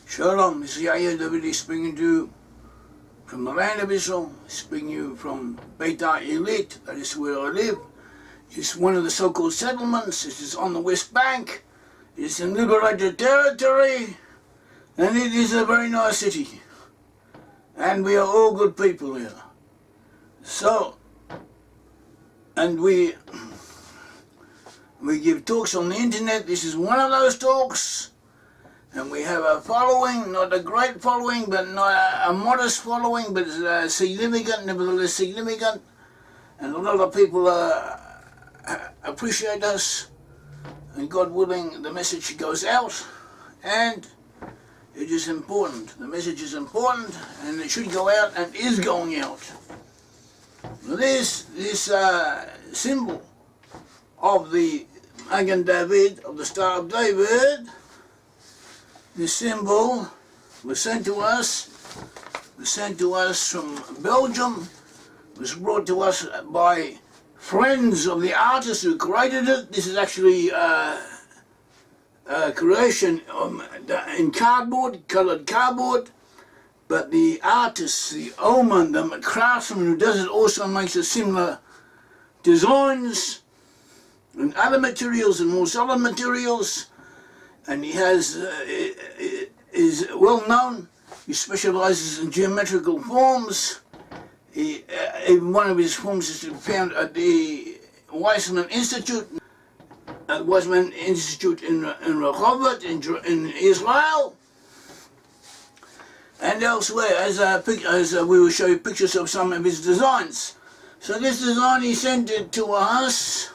Shalom, this is Yair Davidiy speaking to you from the land of Israel, speaking to you from Beit-Am, that is where I live. It's one of the so-called settlements. It is on the West Bank. It's in liberated territory, and it is a very nice city. And we are all good people here. So, and we give talks on the internet. This is one of those talks. And we have a following, not a great following, but not a modest following, but significant, nevertheless significant. And a lot of people appreciate us. And God willing, the message goes out. And it is important. The message is important, and it should go out, and is going out. This symbol of the Magen David, of the Star of David, this symbol was sent to us from Belgium, was brought to us by friends of the artist who created it. This is actually a creation in cardboard, coloured cardboard, but the artist, the oman, the craftsman who does it also makes a similar designs in other materials and more solid materials. And he is well known. He specializes in geometrical forms. Even one of his forms is found at the Weizmann Institute, in Rehovot, in Israel, and elsewhere. As we will show you pictures of some of his designs. So this design he sent it to us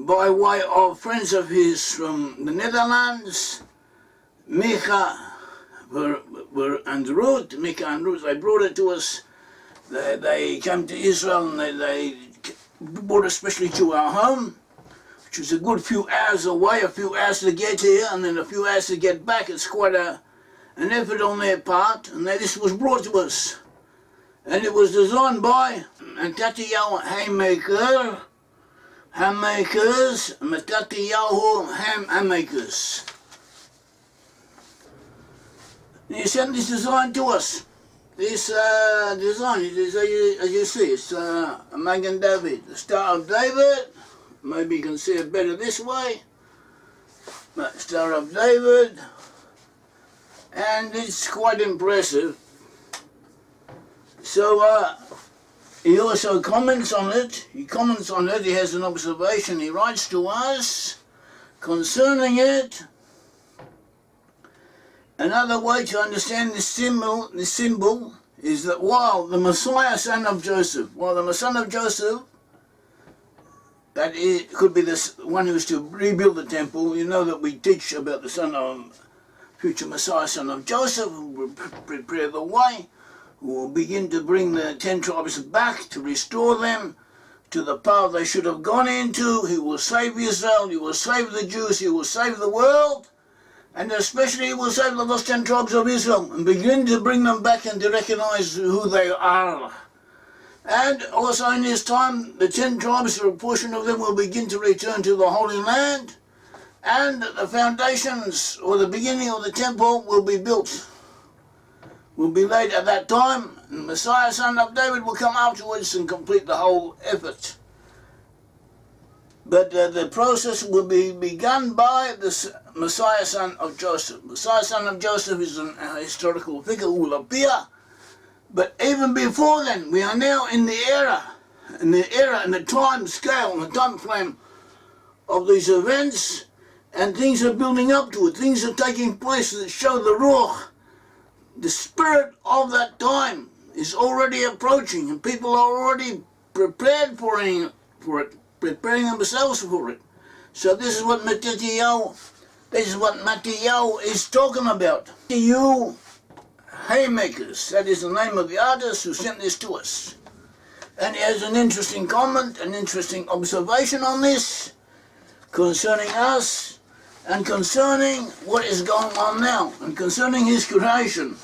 by way of friends of his from the Netherlands, Mika and Ruth. Mika and Ruth, they brought it to us. They came to Israel and they brought it especially to our home, which was a good few hours away, a few hours to get here and then a few hours to get back. It's quite an effort on their part, and this was brought to us. And it was designed by Mathieu Hamaekers, Mathieu Hamaekers. He sent this design to us. This design, as you see, it's a Magen David, the Star of David. Maybe you can see it better this way. But Star of David. And it's quite impressive. So, he also comments on it. He has an observation. He writes to us concerning it. Another way to understand this symbol is that while the Messiah, son of Joseph, that it could be the one who is to rebuild the temple. You know that we teach about the son of future Messiah, son of Joseph, who will prepare the way, who will begin to bring the 10 tribes back, to restore them to the path they should have gone into. He will save Israel, he will save the Jews, he will save the world, and especially he will save the lost 10 tribes of Israel and begin to bring them back and to recognize who they are. And also in his time, the 10 tribes, or a portion of them, will begin to return to the Holy Land, and the foundations, or the beginning of the temple, will be built. Will be laid at that time, and the Messiah, son of David, will come afterwards and complete the whole effort. But the process will be begun by the Messiah, son of Joseph. Messiah, son of Joseph is a historical figure who will appear. But even before then, we are now in the time scale, and the time frame of these events, and things are building up to it. Things are taking place that show the Ruach. The spirit of that time is already approaching, and people are already prepared for it, preparing themselves for it. So this is what Mathieu is talking about. Mathieu Hamaekers, that is the name of the artist who sent this to us. And he has an interesting comment, an interesting observation on this, concerning us, and concerning what is going on now, and concerning his creation.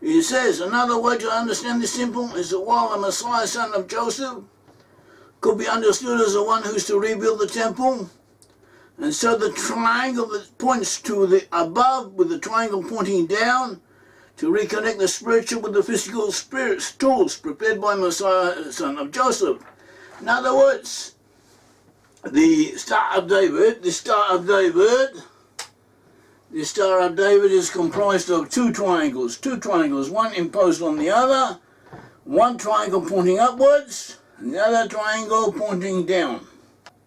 He says, another way to understand this symbol is that while the Messiah, son of Joseph, could be understood as the one who's to rebuild the temple, And so the triangle that points to the above with the triangle pointing down to reconnect the spiritual with the physical tools prepared by Messiah, son of Joseph. In other words, the Star of David is comprised of two triangles, one imposed on the other, one triangle pointing upwards, and the other triangle pointing down.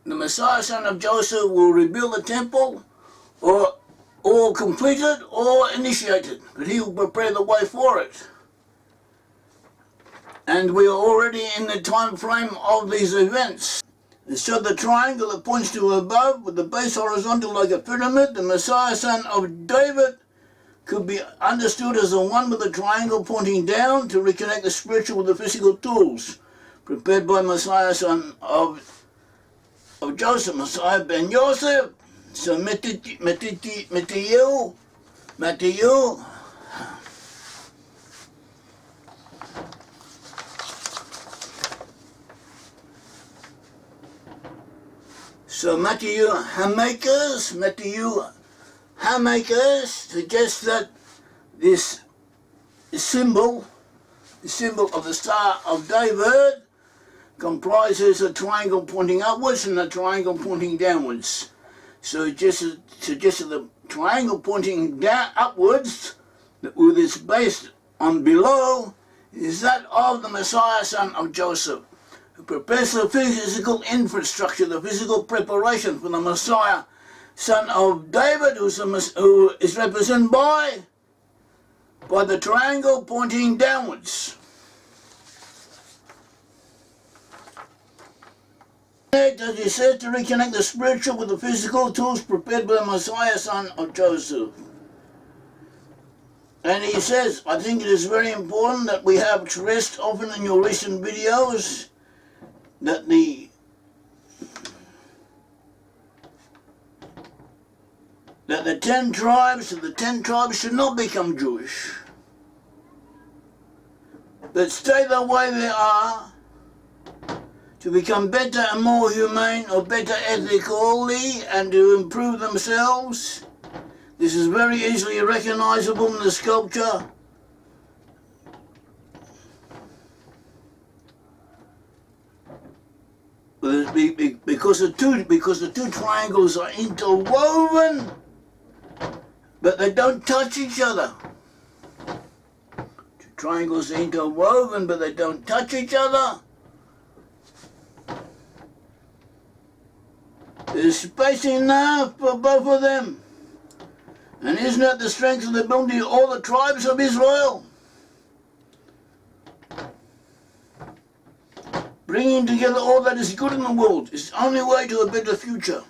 The Messiah, son of Joseph, will rebuild the temple, or complete it, or initiate it, but he will prepare the way for it. And we are already in the time frame of these events. And so the triangle that points to above, with the base horizontal like a pyramid, the Messiah, son of David, could be understood as the one with the triangle pointing down to reconnect the spiritual with the physical tools prepared by Messiah, son of Joseph, Messiah ben Joseph. So Mathieu. So Mathieu Hamaekers suggests that this symbol, the symbol of the Star of David, comprises a triangle pointing upwards and a triangle pointing downwards. So it just suggests that the triangle pointing down upwards, with its base on below, is that of the Messiah, son of Joseph, who prepares the physical infrastructure, the physical preparation for the Messiah, son of David, who is represented by the triangle pointing downwards. As he says, to reconnect the spiritual with the physical tools prepared by the Messiah, son of Joseph. And he says, I think it is very important that we have stressed often in your recent videos that the 10 tribes should not become Jewish, but stay the way they are, to become better and more humane, or better ethically, and to improve themselves. This is very easily recognizable in the sculpture. Because the two triangles are interwoven, but they don't touch each other. Two triangles are interwoven, but they don't touch each other. There's space enough for both of them. And isn't that the strength and the ability of all the tribes of Israel? Bringing together all that is good in the world is the only way to a better future.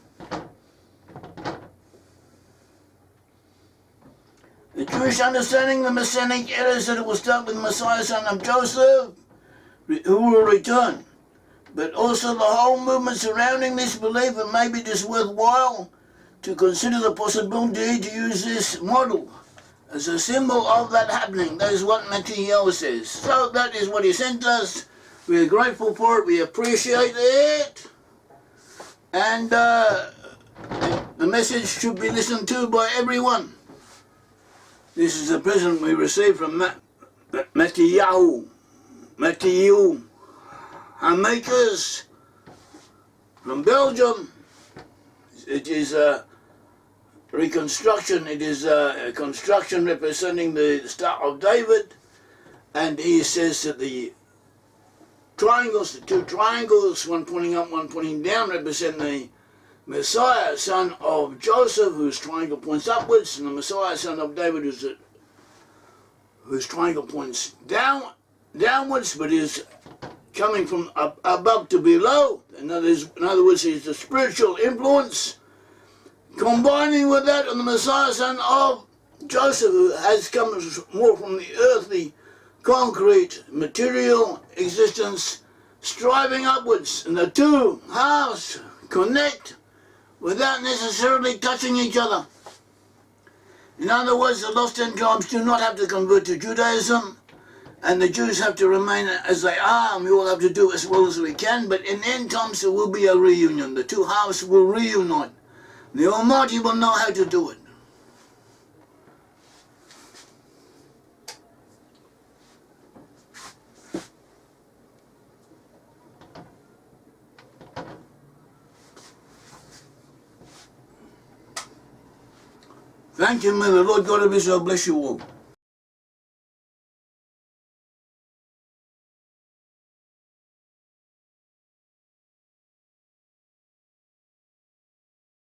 The Jewish understanding, the Messianic era, is that it will start with the Messiah, son of Joseph, who will return. But also the whole movement surrounding this belief, and maybe it is worthwhile to consider the possibility to use this model as a symbol of that happening. That is what Mathieu says. So that is what he sent us. We are grateful for it. We appreciate it. And the message should be listened to by everyone. This is a present we received from Mathieu Hamaekers from Belgium. It is a reconstruction. It is a construction representing the Star of David, and he says that the two triangles, one pointing up, one pointing down, represent the Messiah, son of Joseph, whose triangle points upwards, and the Messiah, son of David, whose triangle points downwards, but is coming from above to below. In other words, he's the spiritual influence. Combining with that, and the Messiah, son of Joseph, who has come more from the earthly, concrete, material existence, striving upwards, and the two halves connect without necessarily touching each other. In other words, the lost 10 tribes do not have to convert to Judaism, and the Jews have to remain as they are, and we all have to do as well as we can, but in the end times there will be a reunion. The two halves will reunite. The Almighty will know how to do it. Thank you, may the Lord God of Israel bless you all.